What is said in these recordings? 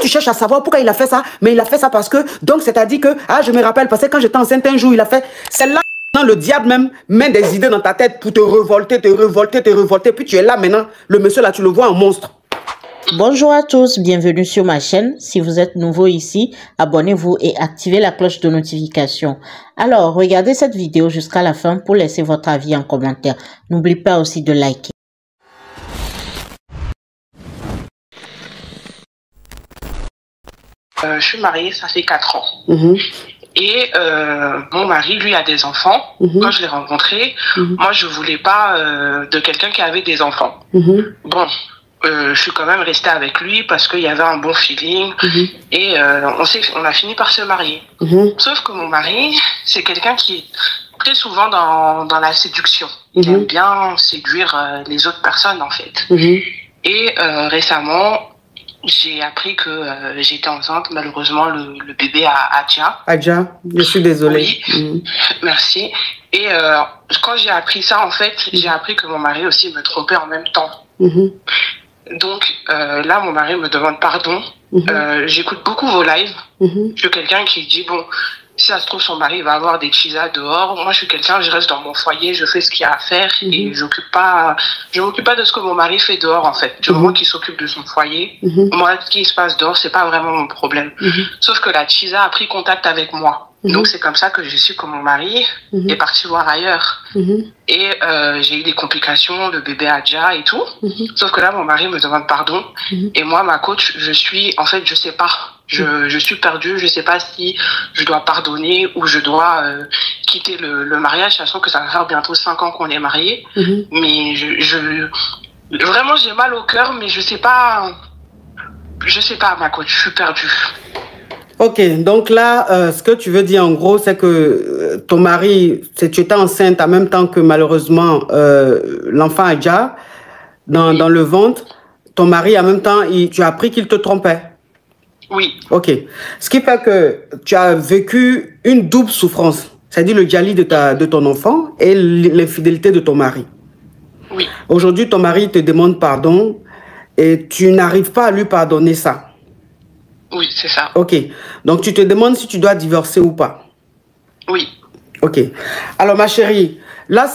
tu cherches à savoir pourquoi il a fait ça, mais il a fait ça parce que, donc c'est-à-dire que, ah, je me rappelle, parce que quand j'étais enceinte un jour, il a fait, c'est là, le diable même met des idées dans ta tête pour te révolter, puis tu es là maintenant, le monsieur là, tu le vois en monstre. Bonjour à tous, bienvenue sur ma chaîne. Si vous êtes nouveau ici, abonnez-vous et activez la cloche de notification. Alors, regardez cette vidéo jusqu'à la fin pour laisser votre avis en commentaire. N'oubliez pas aussi de liker. Je suis mariée, ça fait 4 ans. Et mon mari, lui, a des enfants. Quand je l'ai rencontré, moi, je voulais pas de quelqu'un qui avait des enfants. Bon, je suis quand même restée avec lui parce qu'il y avait un bon feeling. Et on a fini par se marier. Sauf que mon mari, c'est quelqu'un qui est très souvent dans la séduction. Il aime bien séduire les autres personnes, en fait. Et récemment, j'ai appris que j'étais enceinte. Malheureusement, le bébé a Adja. Adja, je suis désolée. Oui, merci. Et quand j'ai appris ça, en fait, j'ai appris que mon mari aussi me trompait en même temps. Donc là, mon mari me demande pardon. J'écoute beaucoup vos lives. Je suis quelqu'un qui dit, bon, si ça se trouve, son mari va avoir des chisas dehors. Moi, je suis quelqu'un, je reste dans mon foyer, je fais ce qu'il y a à faire et je m'occupe pas de ce que mon mari fait dehors, en fait. Du moment qu'il s'occupe de son foyer, moi, ce qui se passe dehors, c'est pas vraiment mon problème. Sauf que la chisa a pris contact avec moi. Donc, c'est comme ça que j'ai su que mon mari est parti voir ailleurs. Et j'ai eu des complications, le bébé Adja et tout. Sauf que là, mon mari me demande pardon. Et moi, ma coach, je sais pas. Je suis perdue, je sais pas si je dois pardonner ou je dois quitter le mariage, sachant que ça va faire bientôt 5 ans qu'on est mariés. Mais vraiment, j'ai mal au cœur, mais je sais pas, ma coach, je suis perdue. Ok, donc là, ce que tu veux dire en gros, c'est que ton mari, tu étais enceinte en même temps que malheureusement l'enfant Adja dans le ventre. Ton mari, en même temps, tu as appris qu'il te trompait. Oui. Ok. Ce qui fait que tu as vécu une double souffrance. C'est-à-dire le dialyse de ton enfant et l'infidélité de ton mari. Oui. Aujourd'hui, ton mari te demande pardon et tu n'arrives pas à lui pardonner ça. Oui, c'est ça. Ok. Donc, tu te demandes si tu dois divorcer ou pas. Oui. Ok. Alors, ma chérie, là,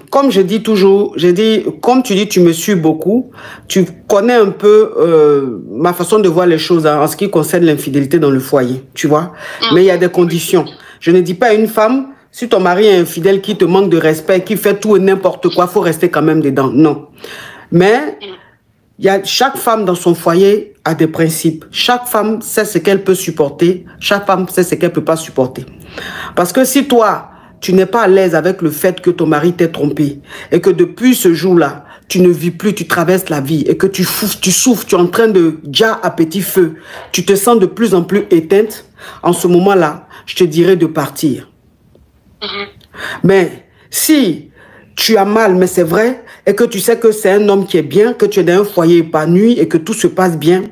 comme je dis toujours, comme tu dis, tu me suis beaucoup, tu connais un peu ma façon de voir les choses en ce qui concerne l'infidélité dans le foyer, tu vois. Mais il y a des conditions. Je ne dis pas à une femme, si ton mari est infidèle, qui te manque de respect, qui fait tout et n'importe quoi, il faut rester quand même dedans. Non. Mais chaque femme dans son foyer a des principes. Chaque femme sait ce qu'elle peut supporter. Chaque femme sait ce qu'elle ne peut pas supporter. Parce que si toi, tu n'es pas à l'aise avec le fait que ton mari t'ait trompé et que depuis ce jour-là, tu ne vis plus, tu traverses la vie et que tu souffres, tu es en train de déjà à petit feu, tu te sens de plus en plus éteinte, en ce moment-là, je te dirais de partir. Mais si tu as mal, mais c'est vrai, et que tu sais que c'est un homme qui est bien, que tu es dans un foyer épanoui et que tout se passe bien,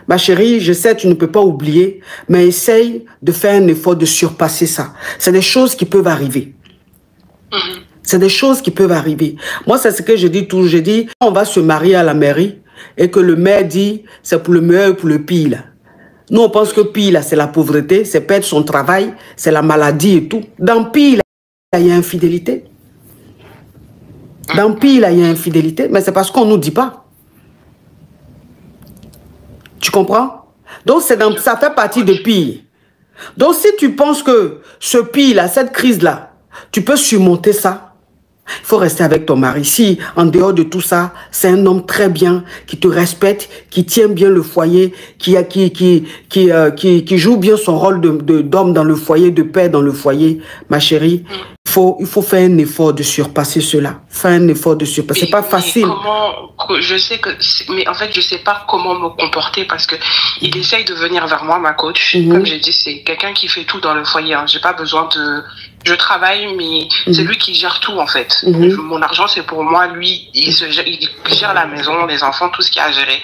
ma chérie, je sais, tu ne peux pas oublier, mais essaye de faire un effort de surpasser ça. C'est des choses qui peuvent arriver. C'est des choses qui peuvent arriver. Moi, c'est ce que je dis toujours. Je dis, on va se marier à la mairie et que le maire dit, c'est pour le meilleur et pour le pire. Nous, on pense que pire, c'est la pauvreté, c'est perdre son travail, c'est la maladie et tout. Dans pire, il y a infidélité. Dans pire, il y a infidélité, mais c'est parce qu'on ne nous dit pas. Tu comprends? Donc, ça fait partie de pire. Donc, si tu penses que ce pire-là, cette crise-là, tu peux surmonter ça, il faut rester avec ton mari. Si, en dehors de tout ça, c'est un homme très bien, qui te respecte, qui tient bien le foyer, qui joue bien son rôle d'homme dans le foyer, de père dans le foyer, ma chérie, il faut faire un effort de surpasser cela. Faire un effort de surpasser. C'est pas facile. Mais en fait, je sais pas comment me comporter parce que il essaye de venir vers moi, ma coach. Comme j'ai dit, c'est quelqu'un qui fait tout dans le foyer. J'ai pas besoin de... Je travaille, mais c'est lui qui gère tout, en fait. Mon argent, c'est pour moi. Lui, il gère la maison, les enfants, tout ce qu'il y a à gérer.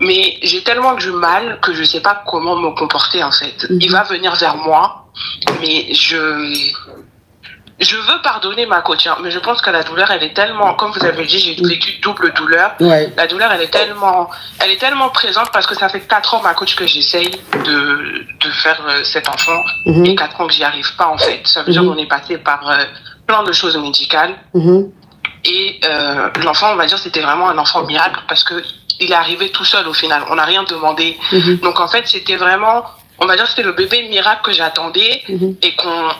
Mais j'ai tellement du mal que je sais pas comment me comporter, en fait. Il va venir vers moi, mais je veux pardonner ma coach, hein, mais je pense que la douleur, elle est tellement, comme vous avez dit, j'ai vécu double douleur. Ouais. La douleur, elle est tellement présente parce que ça fait 4 ans, ma coach, que j'essaye de faire cet enfant et 4 ans que j'y arrive pas, en fait. Ça veut dire qu'on est passé par plein de choses médicales. Et l'enfant, on va dire, c'était vraiment un enfant miracle parce que il est arrivé tout seul au final. On n'a rien demandé. Donc, en fait, c'était vraiment... On va dire que c'était le bébé miracle que j'attendais et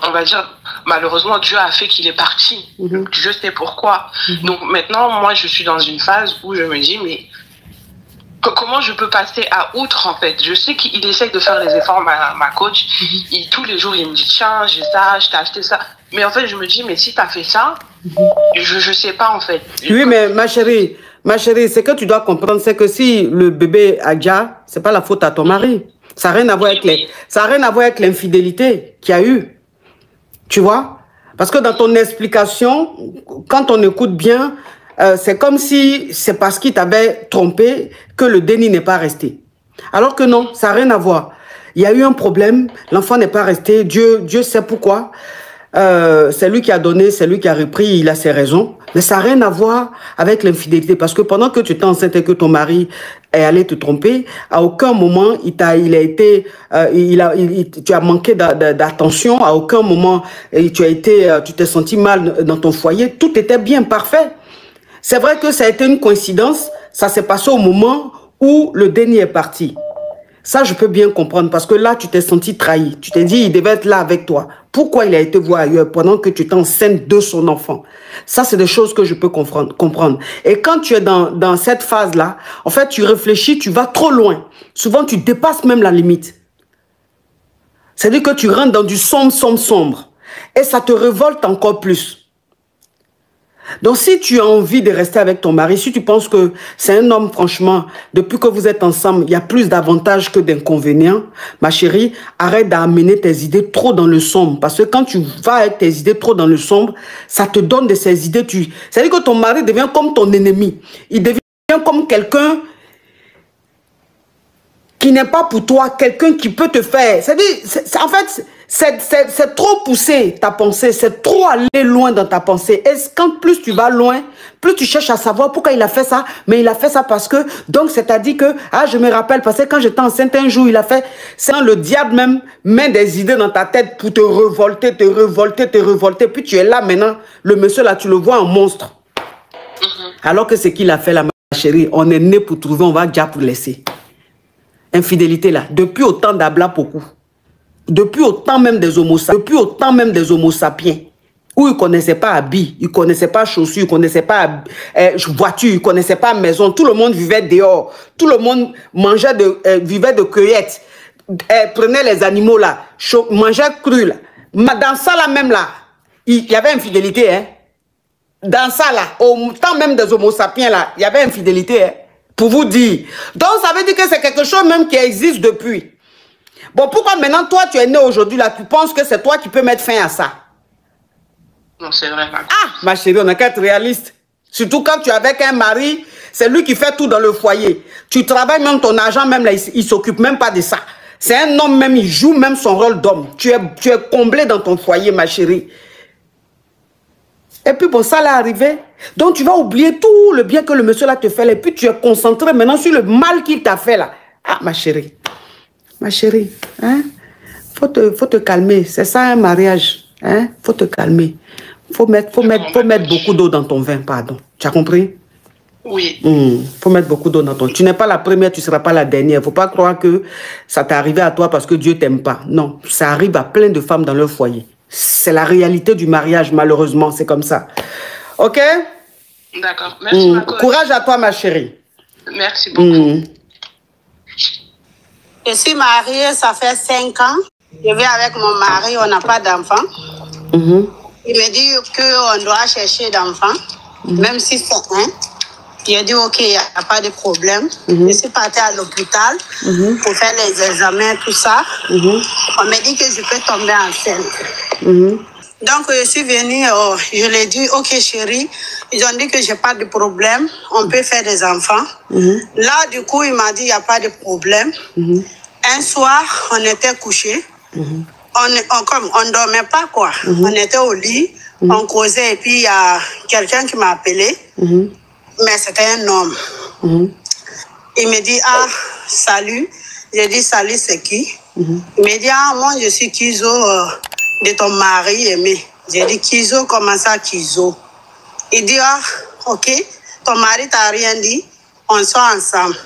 on va dire, malheureusement, Dieu a fait qu'il est parti. Je sais pourquoi. Donc maintenant, moi, je suis dans une phase où je me dis, mais comment je peux passer à outre, en fait? Je sais qu'il essaye de faire les efforts, ma coach. Tous les jours, il me dit, tiens, j'ai ça, je t'ai acheté ça. Mais en fait, je me dis, mais si tu as fait ça, je sais pas, en fait. Oui, mais ma chérie, ce que tu dois comprendre, c'est que si le bébé a déjà, c'est pas la faute à ton mari. Ça n'a rien à voir avec l'infidélité qu'il y a eu. Tu vois? Parce que dans ton explication, quand on écoute bien, c'est comme si c'est parce qu'il t'avait trompé que le déni n'est pas resté. Alors que non, ça n'a rien à voir. Il y a eu un problème, l'enfant n'est pas resté, Dieu sait pourquoi. C'est lui qui a donné, c'est lui qui a repris, il a ses raisons. Mais ça n'a rien à voir avec l'infidélité. Parce que pendant que tu étais enceinte et que ton mari est allé te tromper, à aucun moment, tu as manqué d'attention, à aucun moment, tu t'es senti mal dans ton foyer. Tout était bien, parfait. C'est vrai que ça a été une coïncidence, ça s'est passé au moment où le déni est parti. Ça, je peux bien comprendre parce que là, tu t'es senti trahi. Tu t'es dit, il devait être là avec toi. Pourquoi il a été voir ailleurs pendant que tu étais enceinte de son enfant? Ça, c'est des choses que je peux comprendre. Et quand tu es dans cette phase-là, en fait, tu réfléchis, tu vas trop loin. Souvent, tu dépasses même la limite. C'est-à-dire que tu rentres dans du sombre. Et ça te révolte encore plus. Donc, si tu as envie de rester avec ton mari, si tu penses que c'est un homme, franchement, depuis que vous êtes ensemble, il y a plus d'avantages que d'inconvénients, ma chérie, arrête d'amener tes idées trop dans le sombre. Parce que quand tu vas avec tes idées trop dans le sombre, ça te donne de ces idées. C'est-à-dire que ton mari devient comme ton ennemi. Il devient comme quelqu'un qui n'est pas pour toi, quelqu'un qui peut te faire. C'est-à-dire, en fait, c'est trop poussé ta pensée, c'est trop aller loin dans ta pensée. Et quand plus tu vas loin, plus tu cherches à savoir pourquoi il a fait ça. Mais il a fait ça parce que, donc c'est-à-dire que, je me rappelle, parce que quand j'étais enceinte un jour, il a fait, c'est le diable même met des idées dans ta tête pour te révolter. Puis tu es là maintenant, le monsieur là, tu le vois en monstre. Alors que ce qu'il a fait là, ma chérie, on est né pour trouver, on va déjà pour laisser. Infidélité là, depuis autant d'Abla beaucoup. Depuis autant même des homo sapiens, où ils ne connaissaient pas habits, ils ne connaissaient pas chaussures, ils ne connaissaient pas voiture, ils ne connaissaient pas maison. Tout le monde vivait dehors. Tout le monde vivait de cueillettes. Prenait les animaux là, mangeait cru là. Dans ça là même là, il y avait infidélité. Hein? Dans ça là, au temps même des homo sapiens là, il y avait infidélité. Hein? Pour vous dire. Donc ça veut dire que c'est quelque chose même qui existe depuis. Bon, pourquoi maintenant, toi, tu es né aujourd'hui, là, tu penses que c'est toi qui peux mettre fin à ça? Non, c'est vrai. Ma chérie, on n'a qu'à être réaliste. Surtout quand tu es avec un mari, c'est lui qui fait tout dans le foyer. Tu travailles même ton argent, même là, il ne s'occupe même pas de ça. C'est un homme même, il joue même son rôle d'homme. Tu es comblé dans ton foyer, ma chérie. Et puis, bon, ça l'est arrivé. Donc, tu vas oublier tout le bien que le monsieur là te fait. Et puis, tu es concentré maintenant sur le mal qu'il t'a fait là. Ma chérie. Ma chérie, hein? Faut te calmer. C'est ça un mariage. Hein? Faut te calmer. Faut mettre beaucoup d'eau dans ton vin, pardon. Tu as compris? Oui. Faut mettre beaucoup d'eau dans ton... Tu n'es pas la première, tu ne seras pas la dernière. Faut pas croire que ça t'est arrivé à toi parce que Dieu t'aime pas. Non, ça arrive à plein de femmes dans leur foyer. C'est la réalité du mariage, malheureusement. C'est comme ça. OK? D'accord. Merci, ma coach. Courage à toi, ma chérie. Merci beaucoup. Je suis mariée, ça fait 5 ans. Je vis avec mon mari, on n'a pas d'enfant. Il me dit qu'on doit chercher d'enfants, même si c'est un. J'ai dit, OK, il n'y a pas de problème. Je suis partie à l'hôpital pour faire les examens, tout ça. On me dit que je peux tomber enceinte. Donc, je suis venue, je lui ai dit, OK, chérie, ils ont dit que je n'ai pas de problème, on peut faire des enfants. Là, du coup, il m'a dit, il n'y a pas de problème. Un soir, on était couchés. On ne dormait pas, quoi. On était au lit, On causait et puis il y a quelqu'un qui m'a appelé, mais c'était un homme. Il me dit, ah, salut. J'ai dit, salut, c'est qui? Il me dit, ah, moi, je suis Kizo de ton mari aimé. J'ai dit, Kizo, comment ça, Kizo? Il dit, ah, ok, ton mari t'a rien dit, on sort ensemble.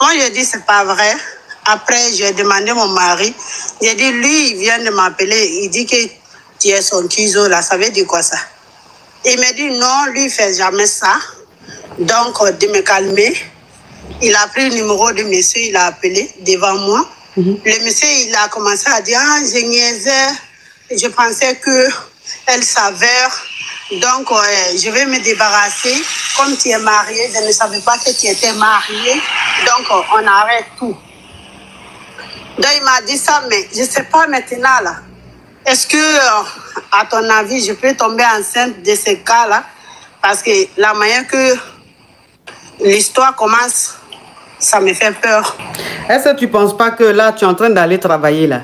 Moi, je dis, c'est pas vrai. Après, j'ai demandé à mon mari, j'ai dit, lui, il vient de m'appeler, il dit que tu es son Kizo, là, ça veut dire quoi ça? Il me dit, non, lui, il fait jamais ça. Donc, de me calmer. Il a pris le numéro du monsieur, il a appelé devant moi. Le monsieur, il a commencé à dire, ah, je niaisais, je pensais qu'elle savait. Donc, je vais me débarrasser. Comme tu es marié, je ne savais pas que tu étais marié. Donc, on arrête tout. Donc, il m'a dit ça, mais je ne sais pas maintenant, là. Est-ce que, à ton avis, je peux tomber enceinte de ce cas-là? Parce que la manière que l'histoire commence, ça me fait peur. Est-ce que tu ne penses pas que là, tu es en train d'aller travailler là?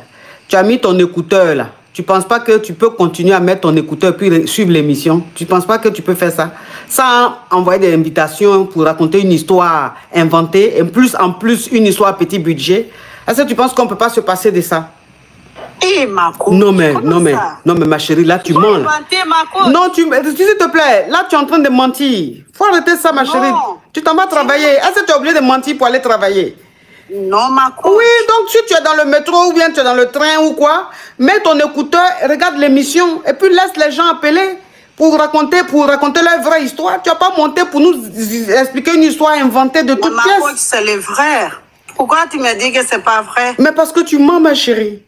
Tu as mis ton écouteur là. Tu ne penses pas que tu peux continuer à mettre ton écouteur puis suivre l'émission? Tu ne penses pas que tu peux faire ça? Sans envoyer des invitations pour raconter une histoire inventée, et en plus une histoire à petit budget. Est-ce que tu penses qu'on ne peut pas se passer de ça? Non mais ma chérie, là tu mens. Non, s'il te plaît, là tu es en train de mentir. Faut arrêter ça ma chérie. Tu t'en vas travailler. Est-ce que tu es obligé de mentir pour aller travailler? Non ma coach. Oui, donc si tu es dans le métro ou bien tu es dans le train ou quoi, mets ton écouteur, regarde l'émission et puis laisse les gens appeler pour raconter leur vraie histoire. Tu n'as pas monté pour nous expliquer une histoire inventée de toutes pièces. Ma coach, c'est le vrai. Pourquoi tu me dis que c'est pas vrai? Mais parce que tu mens ma chérie.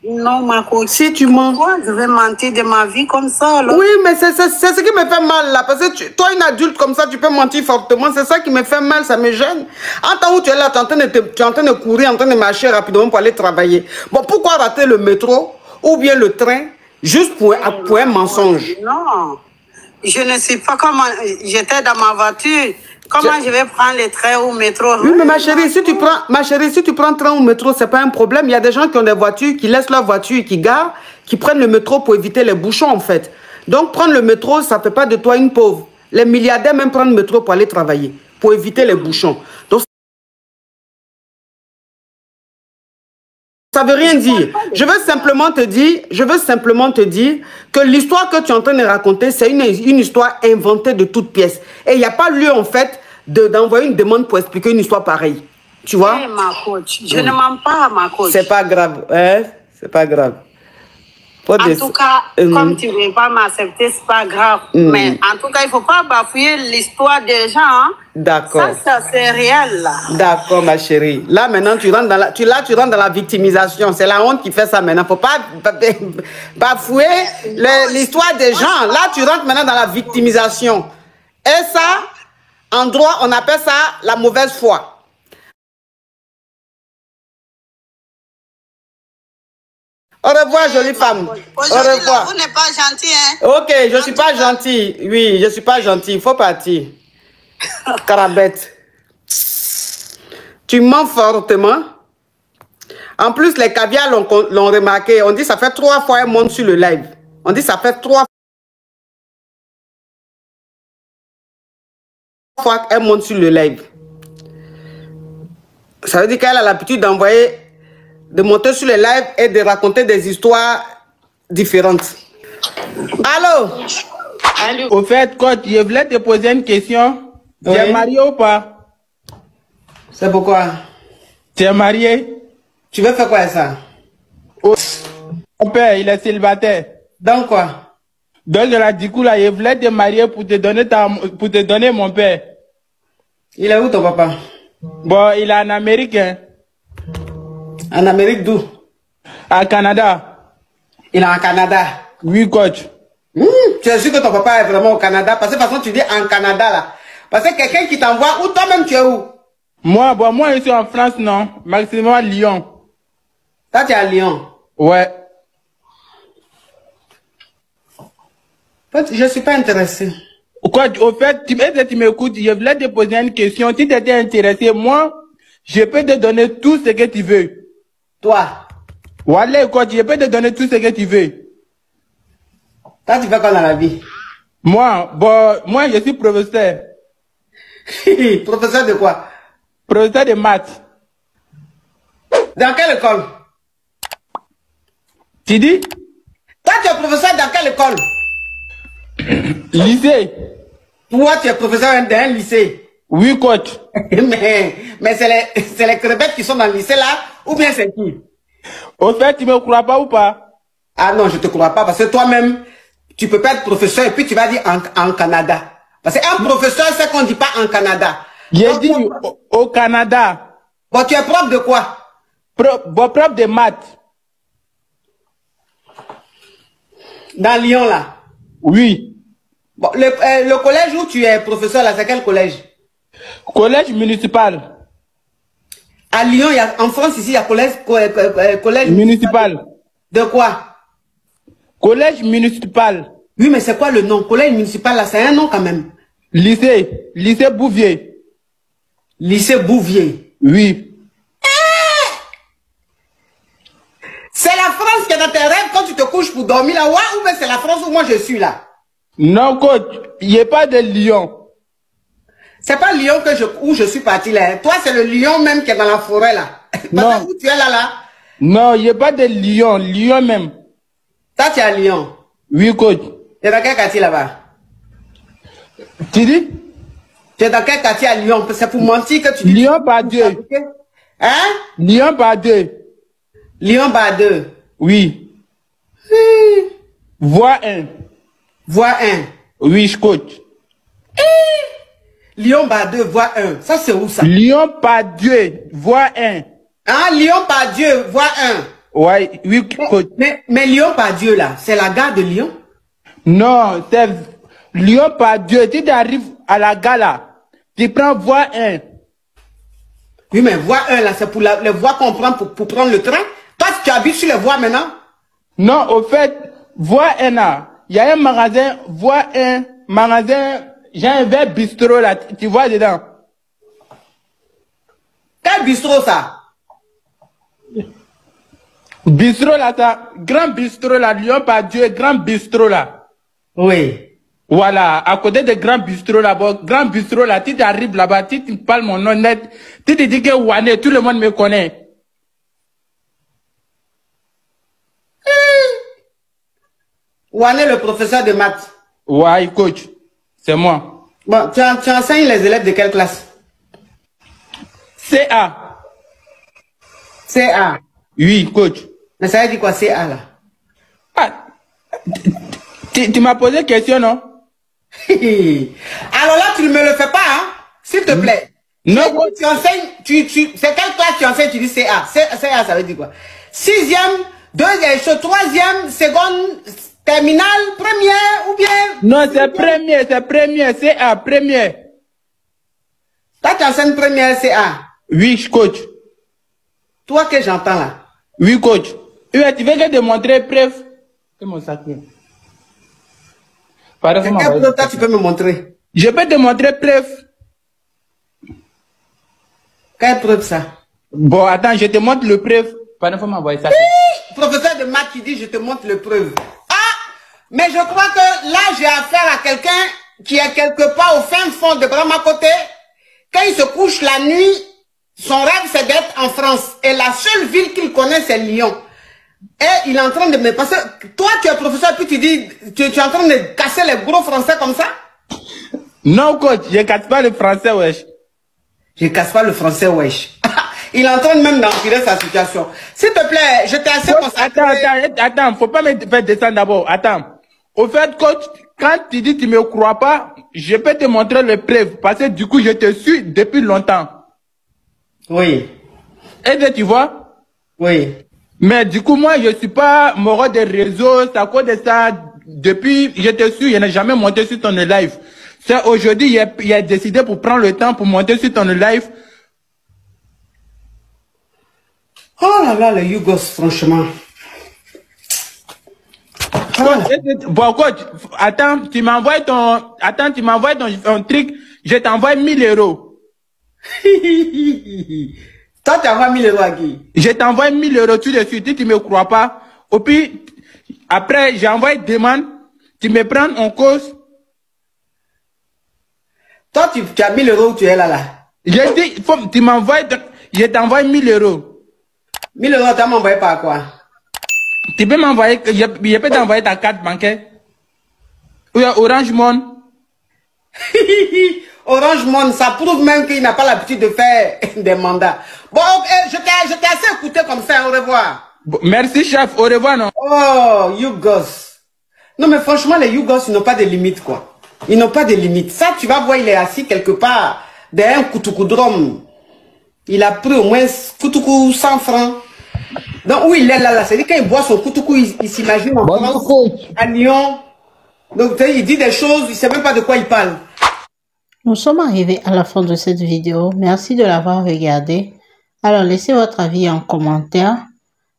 Non, ma coach. Si tu mens. Pourquoi je vais mentir de ma vie comme ça, là? Oui, mais c'est ce qui me fait mal, là. Parce que toi, une adulte comme ça, tu peux mentir fortement. C'est ça qui me fait mal, ça me gêne. En temps où tu es là, tu es en train de courir, en train de marcher rapidement pour aller travailler. Bon, pourquoi rater le métro ou bien le train juste pour un mensonge? Non, je ne sais pas comment... J'étais dans ma voiture. Comment je vais prendre le train ou le métro? Oui, mais ma chérie, si tu prends train ou métro, c'est pas un problème. Il y a des gens qui ont des voitures, qui laissent leur voiture et qui garent, qui prennent le métro pour éviter les bouchons, en fait. Donc, prendre le métro, ça ne fait pas de toi une pauvre. Les milliardaires même prennent le métro pour aller travailler, pour éviter les bouchons. Donc, ça ne veut rien dire. Je veux simplement te dire que l'histoire que tu es en train de raconter, c'est une histoire inventée de toutes pièces. Et il n'y a pas lieu, en fait, d'envoyer une demande pour expliquer une histoire pareille. Tu vois? Hey, ma coach, je ne mens pas, ma coach. C'est pas grave, hein? C'est pas grave. En tout cas, comme tu ne veux pas m'accepter, c'est pas grave. Mais en tout cas, il ne faut pas bafouiller l'histoire des gens. Hein? D'accord. Ça c'est réel, là. D'accord, ma chérie. Là, maintenant, tu rentres dans la victimisation. C'est la honte qui fait ça maintenant. Il ne faut pas bafouer l'histoire des gens. Là, tu rentres maintenant dans la victimisation. Et ça, en droit, on appelle ça la mauvaise foi. Au revoir, jolie femme. Au revoir. Vous n'êtes pas gentil, hein? Ok, je ne suis pas gentil. Oui, je ne suis pas gentil. Il faut partir. Carabette. Tu mens fortement. En plus, les caviars l'ont remarqué. On dit que ça fait 3 fois un monte sur le live. On dit que ça fait 3 fois un monte sur le live. Ça veut dire qu'elle a l'habitude de monter sur les lives et de raconter des histoires différentes. Allô? Allô? Au fait, coach, je voulais te poser une question. Tu es marié ou pas? C'est pourquoi? Tu es marié? Tu veux faire quoi ça? Mon père, il est célibataire. Donc quoi? Donc là, du coup, là, je voulais te marier pour te donner mon père. Il est où ton papa? Bon, il est en Amérique. Hein. En Amérique d'où? Au Canada. Il est en Canada? Oui, coach. Tu es sûr que ton papa est vraiment au Canada? Parce que de toute façon, tu dis en Canada là. Parce que quelqu'un qui t'envoie, ou toi-même tu es où? Moi, je suis en France, non. Maximum à Lyon. Toi, tu es à Lyon? Ouais. Je ne suis pas intéressé. Coach, au fait, tu m'écoutes, je voulais te poser une question. Si tu étais intéressé, moi, je peux te donner tout ce que tu veux. Toi? Voilà, coach, je peux te donner tout ce que tu veux. Toi, tu fais quoi dans la vie? Moi, je suis professeur. Professeur de quoi? Professeur de maths. Dans quelle école? Tu dis? Toi, tu es professeur dans quelle école? Lycée. Toi, tu es professeur d'un lycée. Oui, coach. mais c'est les crevettes qui sont dans le lycée là, ou bien c'est qui? Au fait, tu me crois pas ou pas? Ah non, je te crois pas, parce que toi-même, tu peux pas être professeur et puis tu vas dire en Canada. Parce qu'un professeur, c'est qu'on dit pas en Canada. J'ai dit au Canada. Bon, tu es prof de quoi? Prof de maths. Dans Lyon là? Oui. Bon, le collège où tu es professeur là, c'est quel collège? Collège municipal. À Lyon, en France ici, il y a collège municipal. De quoi? Collège municipal. Oui, mais c'est quoi le nom? Collège municipal là, c'est un nom quand même. Lycée Bouvier. Lycée Bouvier. Oui. C'est la France qui est dans tes rêves quand tu te couches pour dormir là, ou bien c'est la France où moi je suis là? Non, coach, il n'y a pas de Lyon. C'est pas Lyon où je suis parti là. Toi, c'est le lion même qui est dans la forêt là. Non. Où tu es là? Non, il n'y a pas de Lyon. Lyon même. Toi, tu es à Lyon? Oui, coach. Tu es dans quel quartier là-bas? Tu dis? Tu es dans quel quartier à Lyon? C'est pour mentir que tu dis... Lyon par deux. Hein? Lyon par deux. Lyon par deux. Oui. Voie 1. Voie 1. Oui, coach. Lyon par 2, voie 1. Ça, c'est où ça? Lyon par 2, voie 1. Ah, Lyon par Dieu, voie 1. Ouais, oui, coach. Mais Lyon par Dieu, là, c'est la gare de Lyon? Non, c'est Lyon par 2. Si tu arrives à la gare là, tu prends voie 1. Oui, mais voie 1, là, c'est pour les voies qu'on prend pour prendre le train. Toi, tu habites sur les voies maintenant? Non, au fait, voie 1 là, il y a un magasin, voie 1, magasin, j'ai un verre bistrot là, tu vois dedans. Quel bistrot ça? Bistrot là, ça, grand bistrot là, Lyon par Dieu, grand bistrot là. Oui. Voilà, à côté de grand bistrot là-bas, grand bistrot là, si tu arrives là-bas, si tu parles mon nom net, si tu dis que Wane, tout le monde me connaît. Wane, le professeur de maths. Ouais, coach, c'est moi. Bon, tu enseignes les élèves de quelle classe? CA. CA. Oui, coach. Mais ça veut dire quoi, CA là? Ah, tu m'as posé question, non? Alors là, tu ne me le fais pas, hein? S'il te plaît. Non, tu enseignes, c'est quelle classe tu enseignes, tu dis CA. CA, ça veut dire quoi? 6e, 2e, 3e, seconde, terminale, première ou bien? Non, c'est premier, CA, premier. Toi, tu enseignes première CA. Oui, coach. Toi que j'entends là. Oui, coach. Tu veux que te montrer preuve? C'est mon sac. Quelle preuve toi tu peux me montrer? Je peux te montrer preuve. Quelle preuve ça? Bon, attends, je te montre le preuve. Pardon, faut m'envoyer ça. Professeur de maths qui dit je te montre le preuve. Ah! Mais je crois que là j'ai affaire à quelqu'un qui est quelque part au fin fond de Brahma côté. Quand il se couche la nuit, son rêve c'est d'être en France. Et la seule ville qu'il connaît c'est Lyon. Et il est en train de me passer. Toi tu es professeur puis tu dis, tu es en train de casser les gros français comme ça? Non coach, je casse pas le français wesh. Je casse pas le français wesh. Il est en train même d'empirer sa situation. S'il te plaît, je t'ai assez concentré. Attends, faut pas me faire descendre d'abord. Attends. Au fait, coach, quand tu dis que tu me crois pas, je peux te montrer les preuves. Parce que du coup, je te suis depuis longtemps. Oui. Et tu vois? Oui. Mais du coup, moi, je suis pas mort des réseaux. C'est à cause de ça. Depuis, je te suis, je n'ai jamais monté sur ton live. C'est aujourd'hui, il a décidé pour prendre le temps pour monter sur ton live. Oh là là, le Yougos, franchement. Bon, coach, attends, tu m'envoies ton truc, je t'envoie 1000 euros. Toi, tu envoies 1000 euros à qui? Je t'envoie 1000 euros tout de suite, si tu me crois pas. Et puis, après, j'envoie une demande, Tu me prends en cause. Toi, tu as 1000 € où tu es là. J'ai dit, tu m'envoies, je t'envoie 1000 €. 1000 €, tu m'envoyé par quoi? Tu peux m'envoyer, je peux t'envoyer ta carte bancaire. Ou Orange Money. Orange Money, ça prouve même qu'il n'a pas l'habitude de faire des mandats. Bon, je t'ai assez écouté comme ça, au revoir. Bon, merci chef, au revoir non. Oh, Yougos. Non mais franchement, les Yougos, ils n'ont pas de limite quoi. Ils n'ont pas de limite. Ça, tu vas voir, il est assis quelque part derrière un koutoukoudrom. Il a pris au moins koutoukou 100 francs. Donc où il est là, c'est-à-dire quand il boit son koutoukou, il s'imagine en France, à Lyon. Donc il dit des choses, il ne sait même pas de quoi il parle. Nous sommes arrivés à la fin de cette vidéo. Merci de l'avoir regardée. Alors, laissez votre avis en commentaire.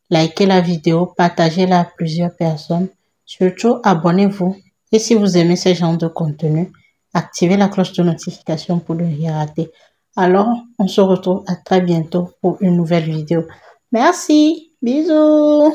Likez la vidéo, partagez-la à plusieurs personnes. Surtout, abonnez-vous. Et si vous aimez ce genre de contenu, activez la cloche de notification pour ne rien rater. Alors, on se retrouve à très bientôt pour une nouvelle vidéo. Merci. Bisous.